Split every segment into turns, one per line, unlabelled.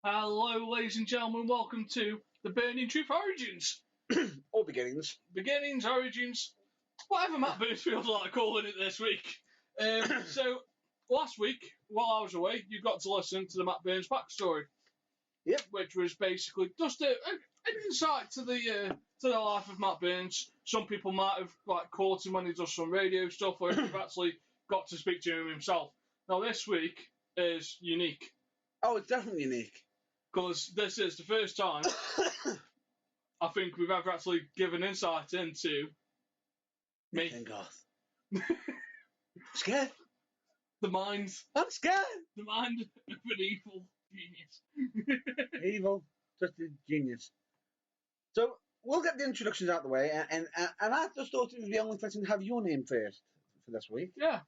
Hello, ladies and gentlemen, welcome to the Burning Truth Origins.
Or beginnings.
Beginnings, Origins, whatever Matt Burns feels like calling it this week. So, last week, while I was away, you got to listen to the Matt Burns backstory.
Yep.
Which was basically just an insight to the life of Matt Burns. Some people might have caught him when he does some radio stuff, or if you've actually got to speak to him himself. Now, this week is unique.
Oh, it's definitely unique.
Because this is the first time I think we've ever actually given insight into me.
Thank God. Scared?
The mind.
I'm scared.
The mind of an evil genius.
Evil, just a genius. So we'll get the introductions out of the way, and I just thought it would be only fitting to have your name first for this week.
Yeah.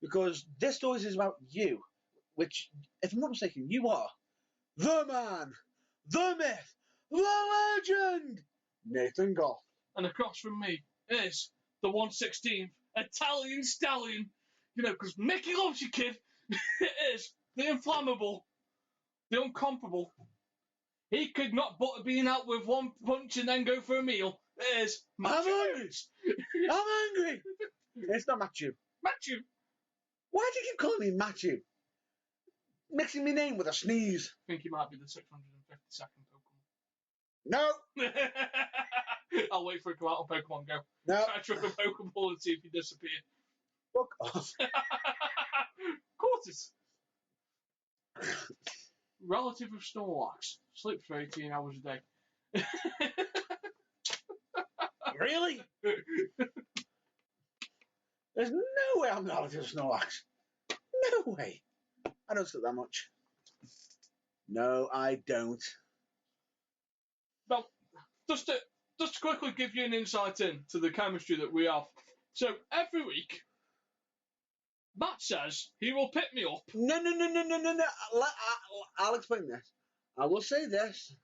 Because this story is about you, which, if I'm not mistaken, you are the man, the myth, the legend, Nathan Gough.
And across from me is the 116th Italian stallion. You know, because Mickey loves you, kid. It is the inflammable, the incomparable. He could knock Butterbean out with one punch and then go for a meal. It is Matthew.
I'm angry. I'm angry. It's not Matthew.
Matthew.
Why do you keep calling me Matthew? Mixing my name with a sneeze.
I think he might be the 652nd Pokemon.
No.
I'll wait for it to come out on Pokemon Go.
No.
Try to trick a Pokeball and see if he disappears.
Fuck off.
Quarters. Relative of Snorlax. Sleeps for 18 hours a day.
Really? There's no way I'm not relative to Snorlax. No way. I don't sleep that much. No, I don't.
Well, just to quickly give you an insight into the chemistry that we have. So, every week, Matt says he will pick me up.
No. I'll explain this. I will say this.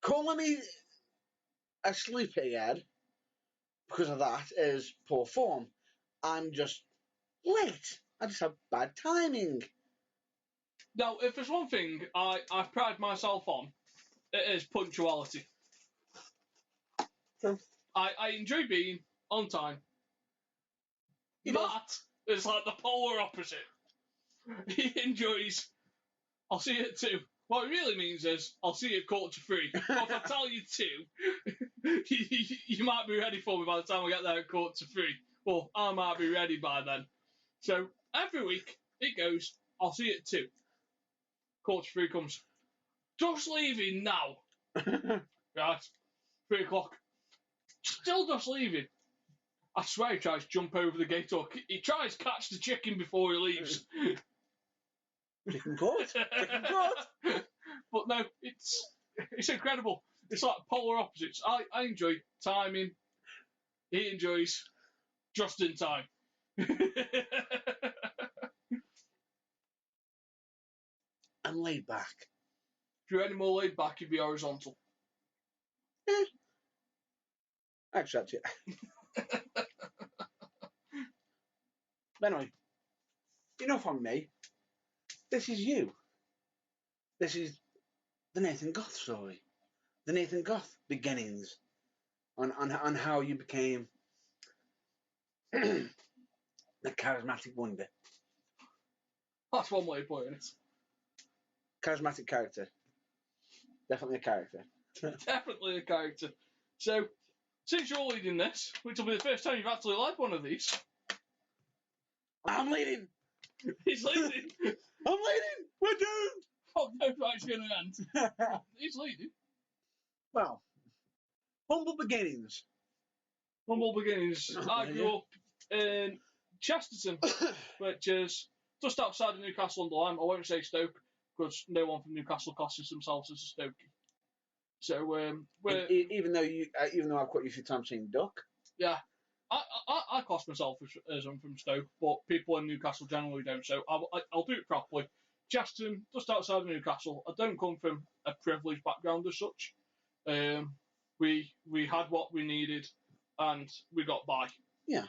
Calling me a sleepyhead because of that is poor form. I'm just late. I just have bad timing.
Now, if there's one thing I pride myself on, it is punctuality.
True.
I enjoy being on time.
He
Matt is like the polar opposite. He enjoys, I'll see you at 2. What it really means is, I'll see you at 2:45. If I tell you 2, you might be ready for me by the time I get there at 2:45. Well, I might be ready by then. So, every week, it goes, I'll see you at 2. 2:45 comes. Just leaving now. Right. 3 o'clock. Still just leaving. I swear he tries to jump over the gate or he tries to catch the chicken before he leaves.
Chicken court. Chicken court.
But no, it's incredible. It's like polar opposites. I enjoy timing. He enjoys just in time.
I'm laid back.
If you're any more laid back, you'd be horizontal.
I accept it. Anyway, enough on me. This is you. This is the Nathan Gough story. The Nathan Gough beginnings. On how you became the charismatic wonder.
That's one way of putting it.
Charismatic character. Definitely a character.
Definitely a character. So, since you're leading this, which will be the first time you've actually led one of these.
I'm leading.
He's leading.
I'm leading. We're doomed.
Fuck knows how it's going to end. He's leading.
Well, humble beginnings.
Humble beginnings. I grew up in Chesterton, which is just outside of Newcastle under Lyme. I won't say Stoke, because no one from Newcastle classes themselves as a Stokey. So, we're...
Even though I've quite used to time saying duck.
Yeah. I class myself as I'm from Stoke, but people in Newcastle generally don't, so I'll do it properly. Chesterton, just outside of Newcastle. I don't come from a privileged background as such. We had what we needed, and we got by.
Yeah.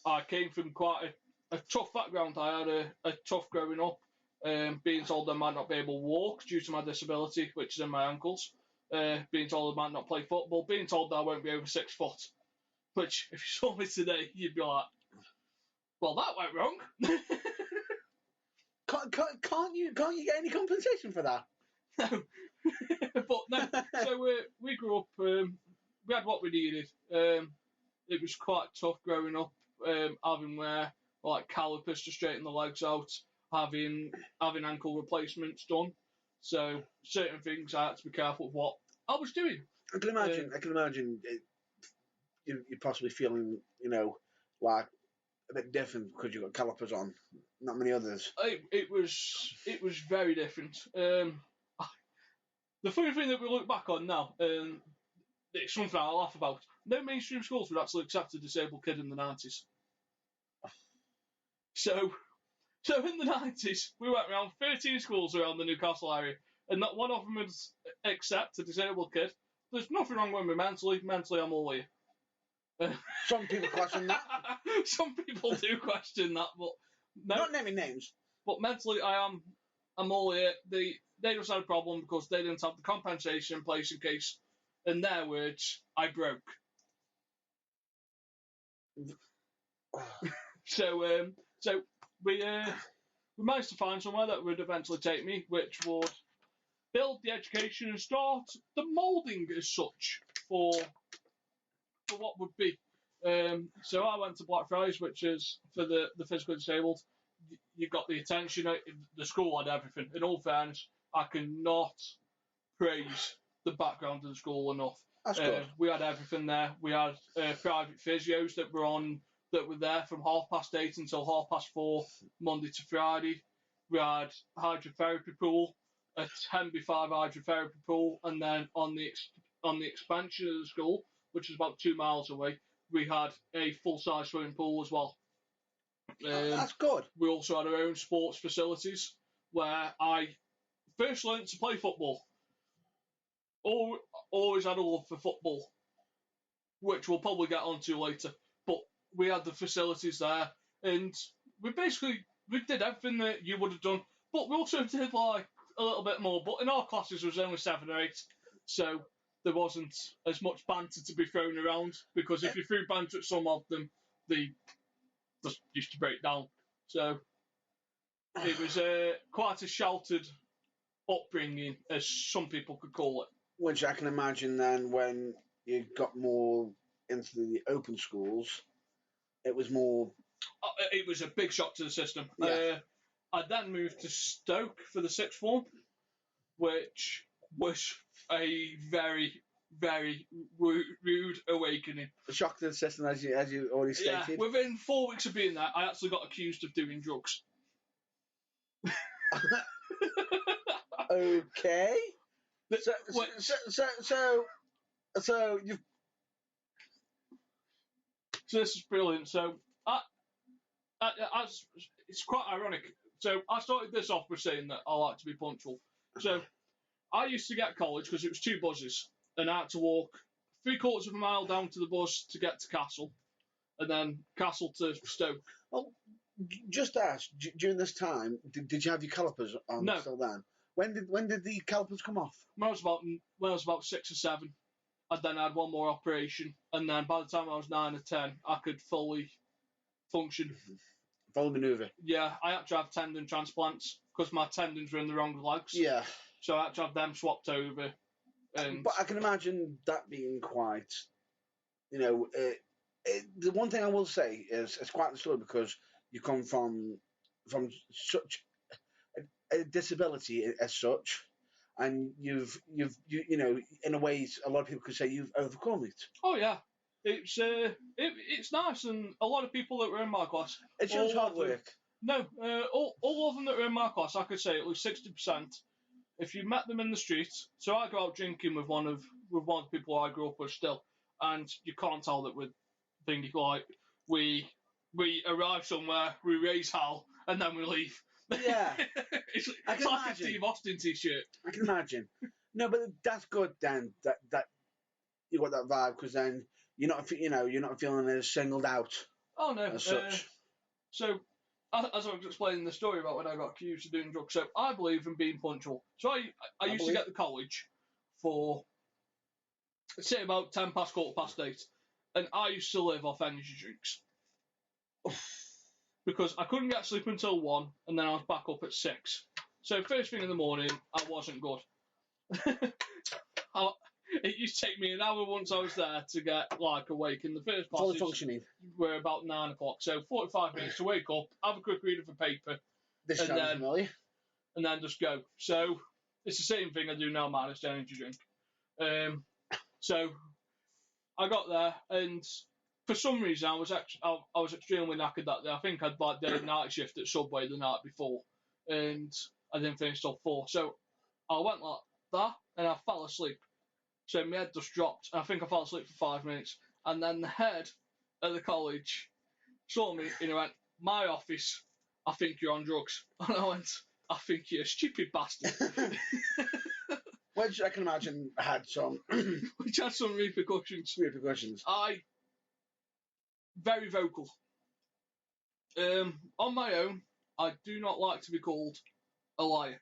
I came from quite a tough background. I had a tough growing up. being told I might not be able to walk due to my disability, which is in my ankles, being told I might not play football, being told that I won't be over 6 foot, which, if you saw me today, you'd be like, well, that went wrong.
Can't you get any compensation for that?
No. But no, so we grew up, we had what we needed. It was quite tough growing up, having like calipers to straighten the legs out, having ankle replacements done. So certain things I had to be careful of what I was doing.
I can imagine you're possibly feeling, like a bit different because you've got calipers on. Not many others.
It was very different. The funny thing that we look back on now, it's something I laugh about. No mainstream schools would actually accept a disabled kid in the 90s. So in the 90s, we went around 13 schools around the Newcastle area, and not one of them would accept a disabled kid. There's nothing wrong with me mentally. Mentally, I'm all here.
Some people question that.
Some people do question that, but no.
Not naming names.
But mentally, I'm all here. They just had a problem because they didn't have the compensation in place in case, in their words, I broke. So we managed to find somewhere that would eventually take me, which would build the education and start the moulding as such for what would be. So I went to Blackfriars, which is for the physically disabled. You got the attention. The school had everything. In all fairness, I cannot praise the background of the school enough.
That's good.
We had everything there. We had private physios that were there from 8:30 until 4:30 Monday to Friday. We had hydrotherapy pool, a 10x5 hydrotherapy pool, and then on the expansion of the school, which is about 2 miles away, we had a full-size swimming pool as well.
That's good.
We also had our own sports facilities where I first learned to play football. Always had a love for football, which we'll probably get onto later. But we had the facilities there, and we did everything that you would have done. But we also did like a little bit more. But in our classes, there was only 7 or 8, so there wasn't as much banter to be thrown around. Because if you threw banter at some of them, they just used to break down. So it was quite a sheltered upbringing, as some people could call it.
Which I can imagine then when you got more into the open schools, it was more...
It was a big shock to the system.
Yeah.
I then moved to Stoke for the 6th form, which was a very, very rude awakening.
A shock to the system, as you already stated.
Yeah, within 4 weeks of being there, I actually got accused of doing drugs.
Okay. So you've...
So this is brilliant. So it's quite ironic. So I started this off with saying that I like to be punctual. So I used to get college because it was 2 buses, and I had to walk 3/4 of a mile down to the bus to get to Castle, and then Castle to Stoke.
Well, just ask, during this time, did you have your calipers on?
No.
Still then? When did the calipers come off?
When I was about 6 or 7, I then had one more operation, and then by the time I was 9 or 10, I could fully function.
Full manoeuvre.
Yeah, I had to have tendon transplants because my tendons were in the wrong legs.
Yeah.
So I had to have them swapped over.
But I can imagine that being quite, the one thing I will say is it's quite the story because you come from such a disability as such, and you've in a way a lot of people could say you've overcome it.
Oh yeah, it's nice, and a lot of people that were in my class.
It shows hard work.
No, all of them that were in my class, I could say at least 60%. If you met them in the street, so I go out drinking with one of the people I grew up with still, and you can't tell that we're thinking like we arrive somewhere, we raise hell, and then we leave.
Yeah,
it's like a Steve Austin t-shirt.
I can imagine. No, but that's good then. That you got that vibe because then you're not feeling as singled out.
Oh no.
As such.
So as I was explaining the story about when I got accused of doing drugs, so I believe in being punctual. So I used to get to college for, say, about 10 past, 8, and I used to live off energy drinks. Because I couldn't get sleep until 1, and then I was back up at 6. So first thing in the morning, I wasn't good. It used to take me an hour once I was there to get awake. In the first
Fully
classes
functioning.
were about 9 o'clock, so 45 minutes to wake up, have a quick read of a paper,
This sounds familiar.
And then just go. So it's the same thing I do now, minus the energy drink. So I got there, and for some reason I was extremely knackered that day. I think I'd done a night shift at Subway the night before, and I didn't finish till 4. So I went like that, and I fell asleep. So my head just dropped. I think I fell asleep for 5 minutes, and then the head of the college saw me and he went, "My office, I think you're on drugs." And I went, "I think you're a stupid bastard."
Which I can imagine had some
Which had some repercussions. Very vocal. On my own, I do not like to be called a liar,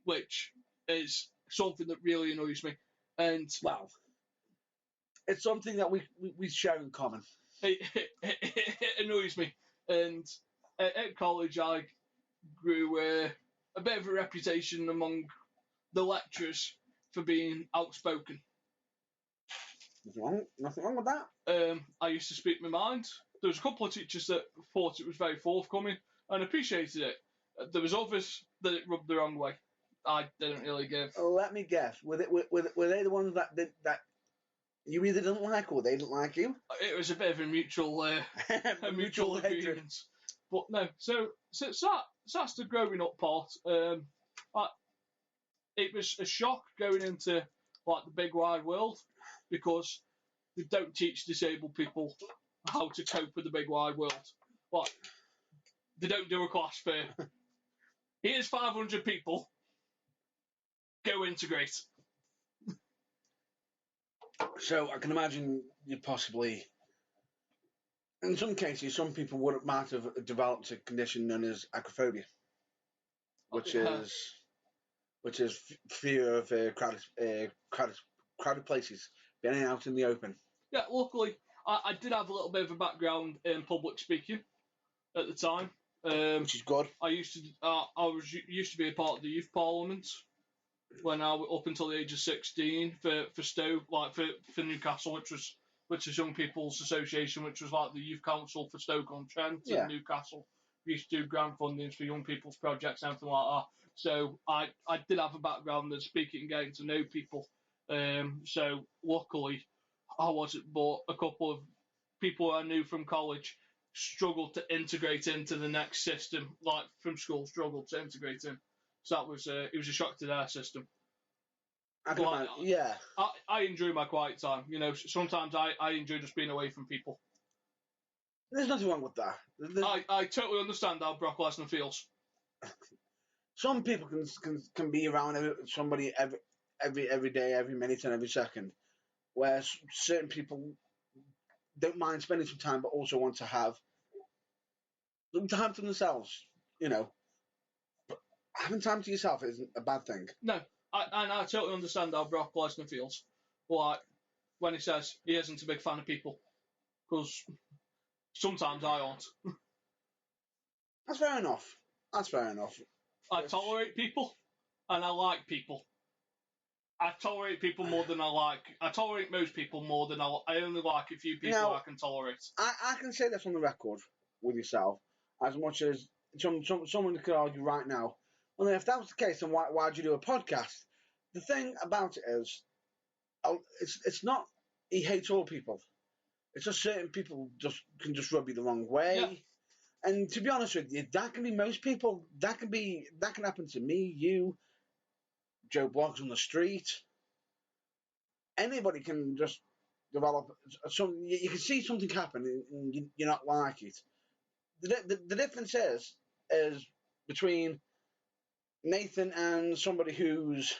which is something that really annoys me. And
well, it's something that we share in common.
It annoys me. And at college, I grew a bit of a reputation among the lecturers for being outspoken.
Nothing wrong with that.
I used to speak my mind. There was a couple of teachers that thought it was very forthcoming and appreciated it. There was others that it rubbed the wrong way. I didn't really give.
Let me guess. Were they the ones that you either didn't like or they didn't like you?
It was a bit of a mutual mutual agreement. But no, so that's the growing up part. It was a shock going into the big wide world, because they don't teach disabled people how to cope with the big wide world. They don't do a class for here's 500 people, go integrate.
So I can imagine you possibly, in some cases, some people might have developed a condition known as acrophobia, which is fear of crowded places, being out in the open.
Yeah, luckily I did have a little bit of a background in public speaking at the time,
which is good.
I used to be a part of the youth parliament when I was up until the age of 16 for Stoke, for Newcastle, which is Young People's Association, which was the youth council for Stoke-on-Trent and Newcastle. We used to do grant fundings for young people's projects, something like that. So I did have a background in speaking and getting to know people. So luckily I wasn't, but a couple of people I knew from college struggled to integrate into the next system, from school, struggled to integrate in. So it was a shock to their system. I enjoy my quiet time. Sometimes I enjoy just being away from people.
There's nothing wrong with that.
I totally understand how Brock Lesnar feels.
Some people can be around somebody every day, every minute, and every second, where certain people don't mind spending some time, but also want to have some time to themselves. But having time to yourself isn't a bad thing.
No, I totally understand how Brock Lesnar feels. When he says he isn't a big fan of people, because sometimes I aren't.
That's fair enough.
I tolerate people, and I like people. I tolerate people more than I like. I tolerate most people more than I only like a few people I can tolerate.
I can say this on the record with yourself, as much as someone could argue right now, well, if that was the case, then why'd you do a podcast? The thing about it is, it's not he hates all people. It's just certain people can just rub you the wrong way.
Yeah.
And to be honest with you, that can be most people. That can happen to me, you, Joe Bloggs on the street. Anybody can just develop some. You can see something happen and you not like it. The difference is between Nathan and somebody who's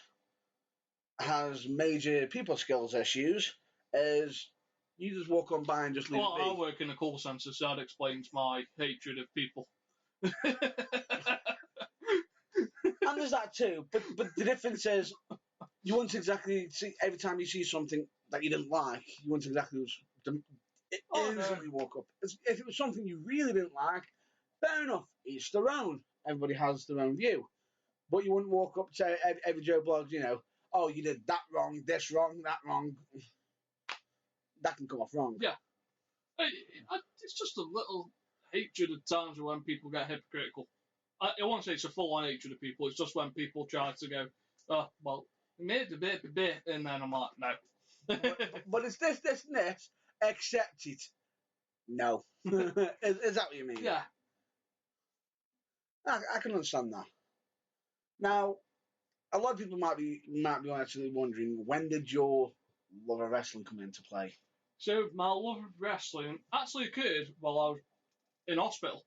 has major people skills issues is You just walk on by and just leave
Well,
it
I
be.
work in a call centre, so that explains my hatred of people.
And there's that too. But the difference is, you won't exactly see every time you see something that you didn't like. You won't exactly instantly walk up. If it was something you really didn't like, fair enough. Each their own. Everybody has their own view. But you wouldn't walk up to every Joe Bloggs, oh, you did that wrong, this wrong, that wrong. That can come off wrong.
Yeah. It's just a little hatred at times when people get hypocritical. I won't say it's a full-on hatred of people. It's just when people try to go, oh, well, made a bit, and then I'm like, no.
But it's this, and this. Accept it. No. Is that what you mean?
Yeah.
I can understand that. Now, a lot of people might be actually wondering, when did your love of wrestling come into play?
So my love of wrestling actually occurred while I was in hospital.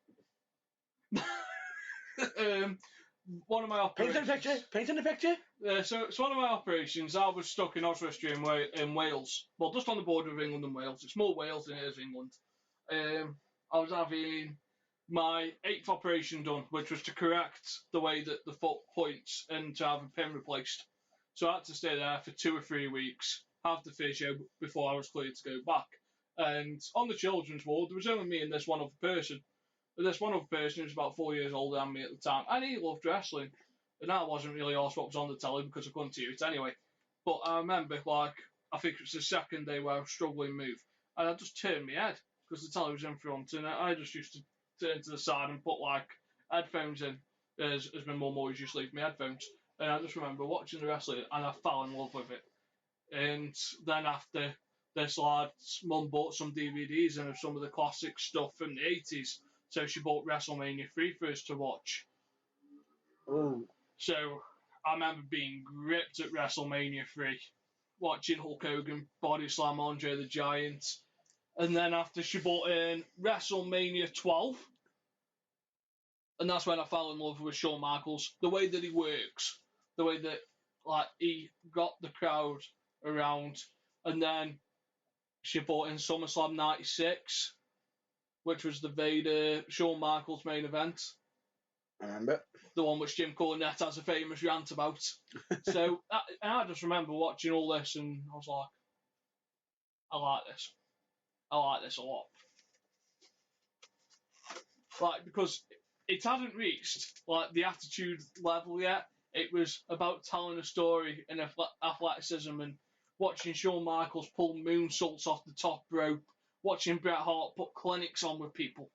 One of my operations.
Paint in the picture.
So it's one of my operations. I was stuck in Oswestry in Wales. Well, just on the border of England and Wales. It's more Wales than it is England. I was having my 8th operation done, which was to correct the way that the foot points and to have a pin replaced. So I had to stay there for 2 or 3 weeks, have the physio before I was cleared to go back. And on the children's ward, there was only me and this one other person. But this one other person was about 4 years older than me at the time, and he loved wrestling. And I wasn't really asked what was on the telly because I couldn't hear it anyway. But I remember, I think it was the second day where I was struggling to move, and I just turned my head because the telly was in front, and I just used to turn to the side and put headphones in, as my mum always used to leave me headphones. And I just remember watching the wrestling, and I fell in love with it. And then after this, mum bought some DVDs and of some of the classic stuff from the 80s. So she bought WrestleMania 3 for us to watch.
Oh.
So I remember being gripped at WrestleMania 3, watching Hulk Hogan body slam Andre the Giant. And then after she bought in WrestleMania 12, and that's when I fell in love with Shawn Michaels. The way that he works, the way that he got the crowd around. And then she bought in SummerSlam 96, which was the Vader Shawn Michaels main event.
I remember.
The one which Jim Cornette has a famous rant about. So I just remember watching all this, and I was like, I like this. I like this a lot. Because it hadn't reached the attitude level yet. It was about telling a story and athleticism, and watching Shawn Michaels pull moonsaults off the top rope, watching Bret Hart put clinics on with people.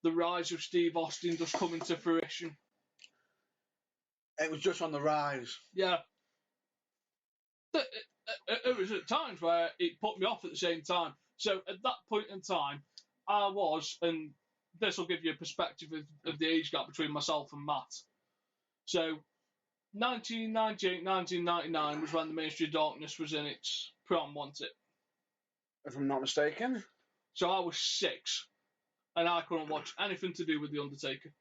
The rise of Steve Austin just coming to fruition.
It was just on the rise.
Yeah. It was at times where it put me off at the same time. So at that point in time, I was, and this will give you a perspective of the age gap between myself and Matt. So 1998, 1999 was when the Ministry of Darkness was in its prime, wasn't it?
If I'm not mistaken.
So I was 6, and I couldn't watch anything to do with The Undertaker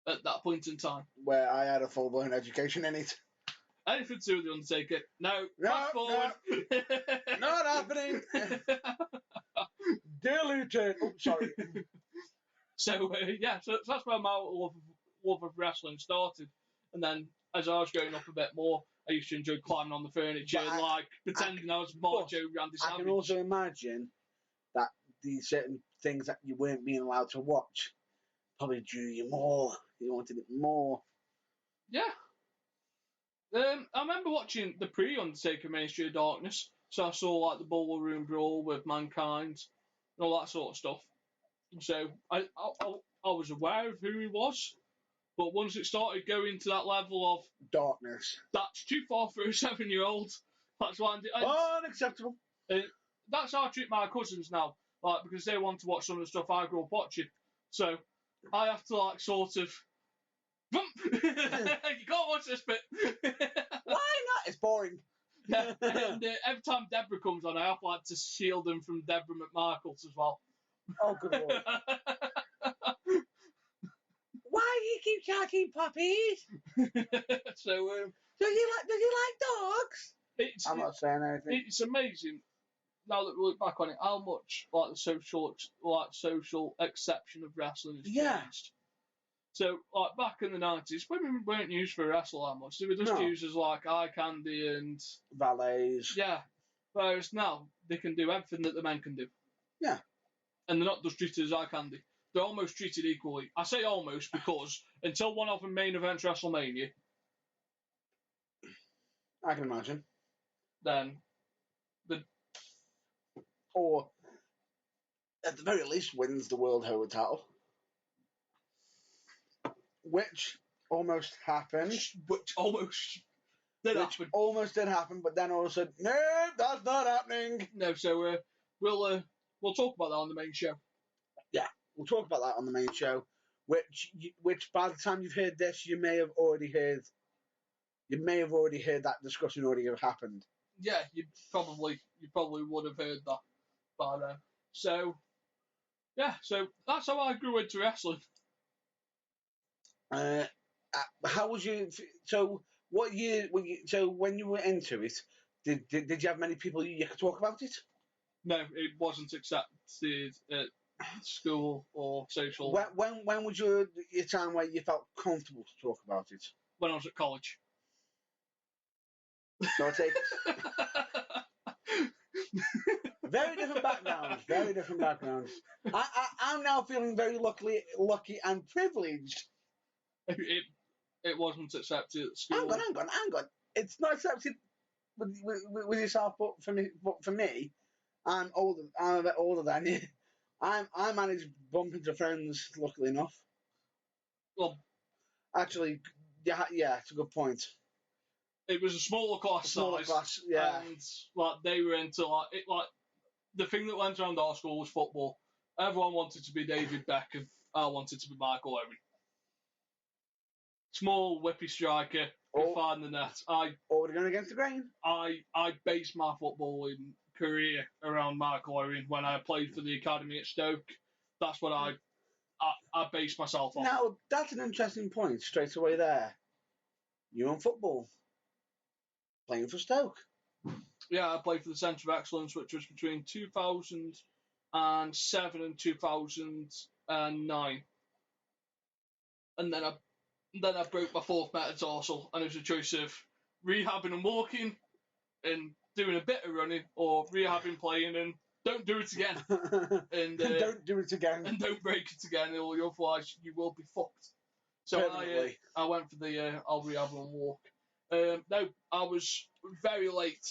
at that point in time.
Where I had a full-blown education in it.
Anything to do with The Undertaker? No. Fast forward.
No. Not happening. Diluted. Oh, sorry.
So that's where my love of wrestling started. And then as I was growing up a bit more, I used to enjoy climbing on the furniture and pretending I was Macho Randy Savage.
I can also imagine that these certain things that you weren't being allowed to watch probably drew you more. You wanted it more.
Yeah. I remember watching the pre-Undertaker Ministry of Darkness. So I saw the Boiler Room Brawl with Mankind and all that sort of stuff. So I was aware of who he was. But once it started going to that level of
darkness,
that's too far for a 7-year-old. That's why
unacceptable.
That's how I treat my cousins now, because they want to watch some of the stuff I grew up watching. So I have to sort of. You can't watch this bit.
Why not? It's boring.
Yeah, and every time Deborah comes on, I have to shield them from Deborah McMichaels as well.
Oh, good lord. Why do you keep talking puppies?
So,
do you like dogs? I'm not saying anything.
It's amazing now that we look back on it how much like the social exception of wrestling has changed. So like back in the 90s, women weren't used for wrestle that much. They were just used as like eye candy and
valets.
Yeah. Whereas now they can do everything that the men can do.
Yeah.
And they're not just treated as eye candy. They're almost treated equally. I say almost because until one of them main events WrestleMania,
I can imagine.
Then
or at the very least wins the World Heavyweight title. Which almost happened.
Which almost did happen.
Almost did happen, but then all of a sudden, no, that's not happening.
No, so we'll talk about that on the main show.
Yeah, we'll talk about that on the main show. Which by the time you've heard this, you may have already heard that discussion already have happened.
Yeah, you probably would have heard that by then. So yeah, so that's how I grew into wrestling.
How was you? So what year? So when you were into it, did you have many people you could talk about it?
No, it wasn't accepted at school or social.
When was your time where you felt comfortable to talk about it?
When I was at college.
No, take very different backgrounds. Very different backgrounds. I'm now feeling very lucky and privileged.
It wasn't accepted at school.
Hang on. It's not accepted with yourself, but for me, I'm a bit older than you. I managed bumping into friends, luckily enough.
Well,
actually, yeah, it's a good point.
It was a smaller class size.
Yeah.
And like they were into like the thing that went around our school was football. Everyone wanted to be David Beckham. I wanted to be Michael Owen. Small, whippy striker, could find the net.
Already going against the grain.
I based my footballing career around Michael Owen when I played for the academy at Stoke. That's what I based myself on.
Now, that's an interesting point straight away there. You on football. Playing for Stoke.
Yeah, I played for the Centre of Excellence, which was between 2007 and 2009. And then I broke my fourth metatarsal, and it was a choice of rehabbing and walking, and doing a bit of running, or rehabbing, playing, and don't do it again. And
don't do it again.
And don't break it again, or otherwise you will be fucked. So I went for the I'll rehab and walk. No, I was very late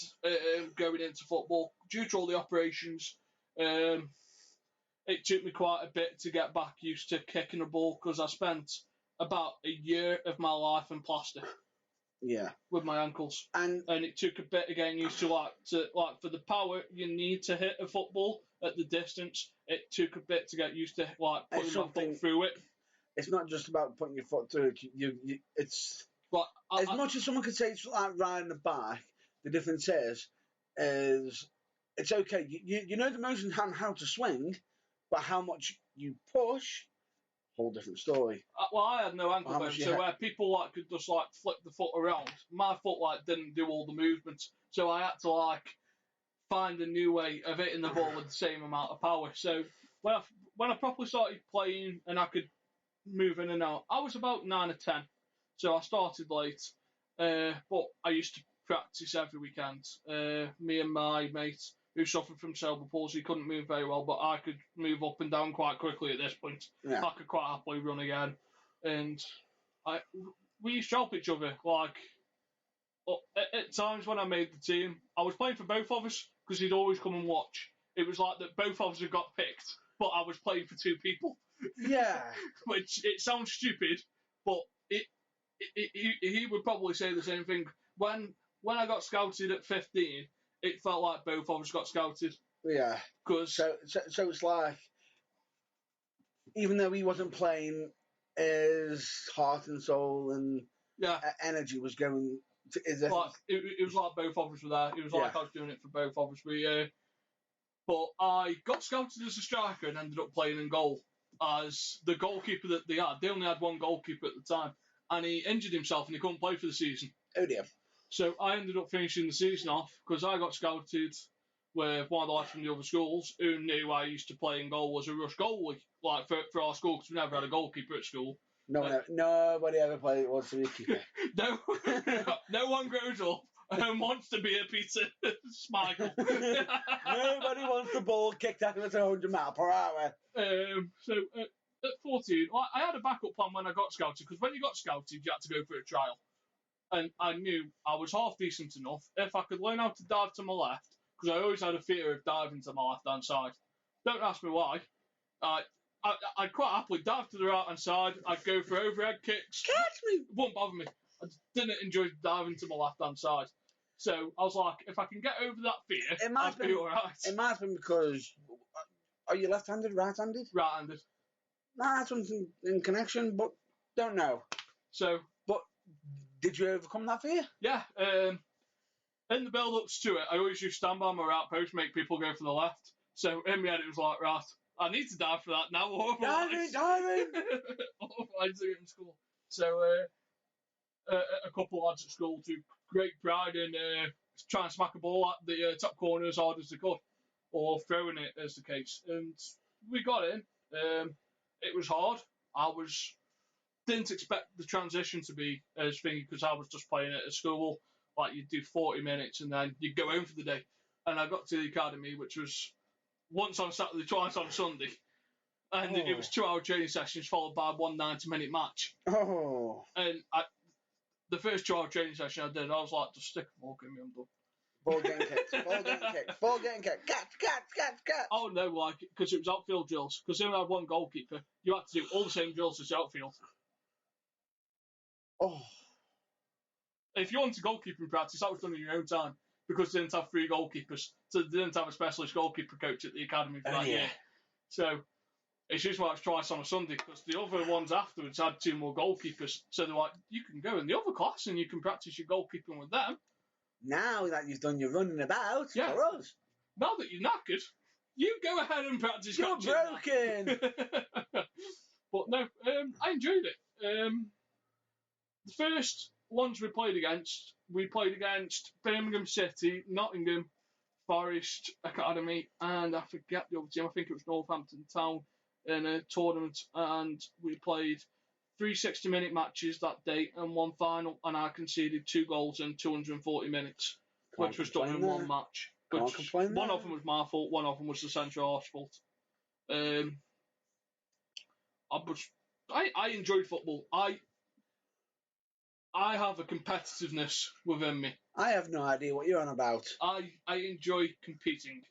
going into football due to all the operations. It took me quite a bit to get back used to kicking a ball because I spent about a year of my life in plaster.
Yeah.
With my ankles, and it took a bit of getting used to for the power you need to hit a football at the distance. It took a bit to get used to putting my foot through it.
It's not just about putting your foot through it. It's as much as someone could say it's like riding a bike. The difference is it's okay. You know the motion and how to swing, but how much you push. Whole different story.
Well, I had no ankle bone, so where people could just flip the foot around, my foot didn't do all the movements, so I had to find a new way of hitting the ball with the same amount of power. So when I properly started playing and I could move in and out, I was about 9 or 10, so I started late, but I used to practice every weekend. Me and my mate, who suffered from cerebral palsy, couldn't move very well, but I could move up and down quite quickly at this point. Yeah. I could quite happily run again. And we used to help each other. At times when I made the team, I was playing for both of us because he'd always come and watch. It was like that both of us had got picked, but I was playing for two people.
Yeah.
Which, it sounds stupid, but he would probably say the same thing. When I got scouted at 15, it felt like both of us got scouted.
Yeah. So it's like, even though he wasn't playing, his heart and soul and energy was going to his.
It was like both of us were there. It was like I was doing it for both of us. But I got scouted as a striker and ended up playing in goal as the goalkeeper that they had. They only had one goalkeeper at the time, and he injured himself and he couldn't play for the season.
Oh dear.
So I ended up finishing the season off because I got scouted with one of the lads from the other schools who knew I used to play in goal as a rush goalie, like for our school, because we never had a goalkeeper at school.
Nobody ever wants to be a keeper.
No, no one grows up and wants to be a Peter Schmeichel.
Nobody wants the ball kicked at him at 100 miles per hour.
So at 14, I had a backup plan when I got scouted, because when you got scouted, you had to go for a trial. And I knew I was half decent enough if I could learn how to dive to my left, because I always had a fear of diving to my left-hand side. Don't ask me why. I'd quite happily dive to the right-hand side. I'd go for overhead kicks.
Catch me!
It wouldn't bother me. I didn't enjoy diving to my left-hand side. So I was like, if I can get over that fear, I'd be all right.
It might have been because... Are you left-handed, right-handed?
Right-handed.
Nah, that's something in connection, but don't know.
So...
But did you overcome that fear?
Yeah. In the build-ups to it, I always used to stand by my right post, make people go for the left. So in my head, it was like, right, I need to dive for that now.
Diving!
Otherwise, they're in school. So a couple of lads at school took great pride in trying to smack a ball at the top corner as hard as they could, or throwing it as the case. And we got in. It was hard. Didn't expect the transition to be as thingy, because I was just playing it at school. Like, you'd do 40 minutes and then you'd go home for the day. And I got to the academy, which was once on Saturday, twice on Sunday. And it was 2-hour training sessions followed by one 90-minute match.
Oh.
And the first 2-hour training session I did, I was like, just stick a ball in me, I'm done.
Ball getting kicked. Ball getting kicked. Catch.
Oh, no, like, because it was outfield drills. Because they only had one goalkeeper. You had to do all the same drills as the outfield.
Oh.
If you wanted goalkeeping practice, that was done in your own time, because they didn't have 3 goalkeepers. So they didn't have a specialist goalkeeper coach at the academy for that year. So it's just why it's twice on a Sunday, because the other ones afterwards had 2 more goalkeepers. So they're like, you can go in the other class and you can practice your goalkeeping with them.
Now that you've done your running about for us.
Now that you're knackered, you go ahead and practice.
You're broken.
But no, I enjoyed it. The first ones we played against Birmingham City, Nottingham Forest Academy, and I forget the other team. I think it was Northampton Town in a tournament, and we played 3 60-minute matches that day and one final, and I conceded 2 goals in 240 minutes, which was done in one match. One of them was my fault, one of them was the central half's fault. I enjoyed football. I have a competitiveness within me.
I have no idea what you're on about.
I enjoy competing.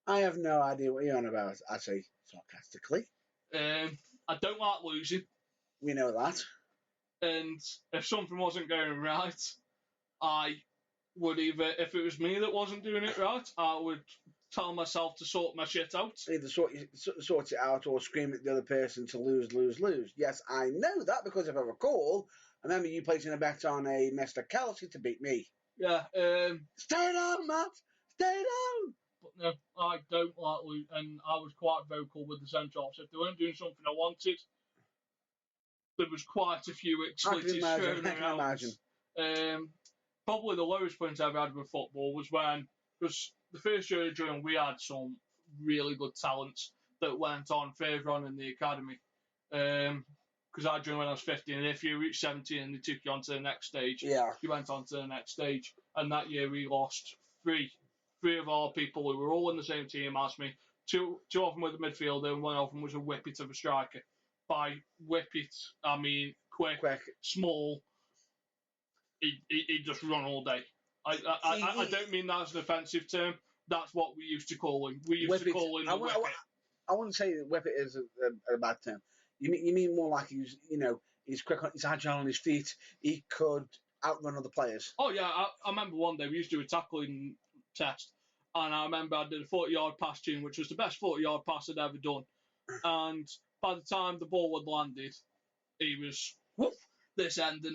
I have no idea what you're on about, I say sarcastically.
I don't like losing.
We know that.
And if something wasn't going right, I would either, if it was me that wasn't doing it right, I would tell myself to sort my shit out.
Either sort it out or scream at the other person to lose. Yes, I know that, because if I recall, I remember you placing a bet on a Mr. Kelsey to beat me.
Yeah.
Stay down, Matt! Stay down!
But no, I don't like losing, and I was quite vocal with the centre-halves. If they weren't doing something I wanted, there was quite a few expletives thrown around. I can imagine. Probably the lowest point I ever had with football was because the first year I joined, we had some really good talents that went on further on in the academy. Because I joined when I was 15, and if you reached 17 and they took you on to the next stage, you went on to the next stage. And that year we lost 3 of our people who were all in the same team as me. 2 of them were the midfielder, and 1 of them was a whippet of a striker. By whippet, I mean quick. Small. He'd just run all day. I don't mean that as an offensive term. That's what we used to call him. We used to call him the whippet.
I wouldn't say whippet is a bad term. You mean more like he's quick, he's agile on his feet. He could outrun other players.
Oh yeah, I remember one day we used to do a tackling test, and I remember I did a 40-yard pass tune, which was the best 40-yard pass I'd ever done. And by the time the ball had landed, he was this end,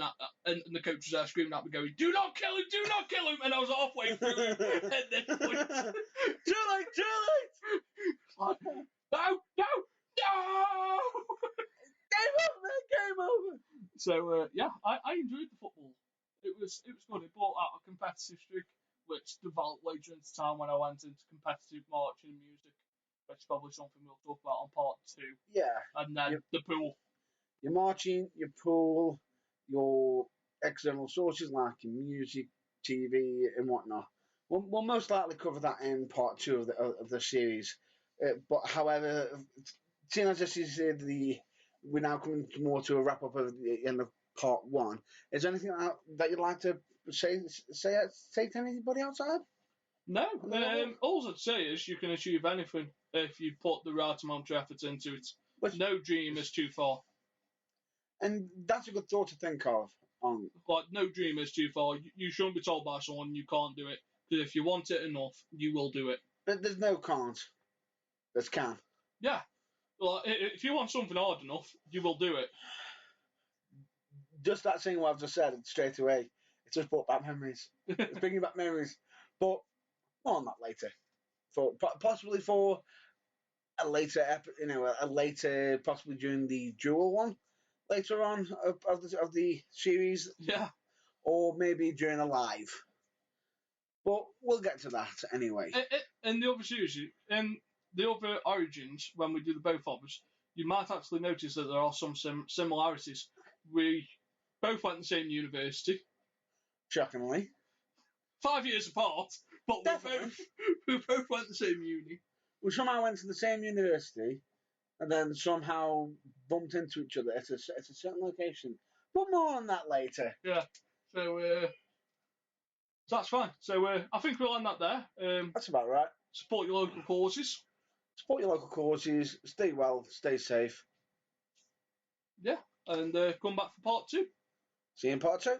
and the coach was there screaming at me, going, "Do not kill him! Do not kill him!" And I was halfway through at this point.
Too late!
Like, no!
Game over!
So yeah, I enjoyed the football. It was good. It brought out a competitive streak, which developed later into time when I went into competitive marching and music, which is probably something we'll talk about on part two.
Yeah.
And then the pool.
Your marching, your pool, your external sources like your music, TV, and whatnot. We'll most likely cover that in part two of the series. But however, seeing as this is we're now coming more to a wrap up of the end of part one. Is there anything that you'd like to say to anybody outside?
No, all I'd say is you can achieve anything if you put the right amount of effort into it. No dream is too far.
And that's a good thought to think of.
Like, no dream is too far. You shouldn't be told by someone you can't do it. Because if you want it enough, you will do it.
There's no can't. There's can.
Yeah. Like, if you want something hard enough, you will do it.
Just that thing what I've just said straight away. It just brought back memories. It's bringing back memories. But more on that later. Possibly for a later, possibly during the dual one later on of the series.
Yeah.
Or maybe during a live. But we'll get to that anyway.
In the other series, in the other origins, when we do the both of us, you might actually notice that there are some similarities. We both went to the same university.
Shockingly.
5 years apart, but we both went to the same uni.
We somehow went to the same university and then somehow bumped into each other at a certain location. But more on that later.
Yeah. So that's fine. So I think we'll end that there.
That's about right.
Support your local causes.
Support your local causes. Stay well. Stay safe.
Yeah. And come back for part two.
See you in part two.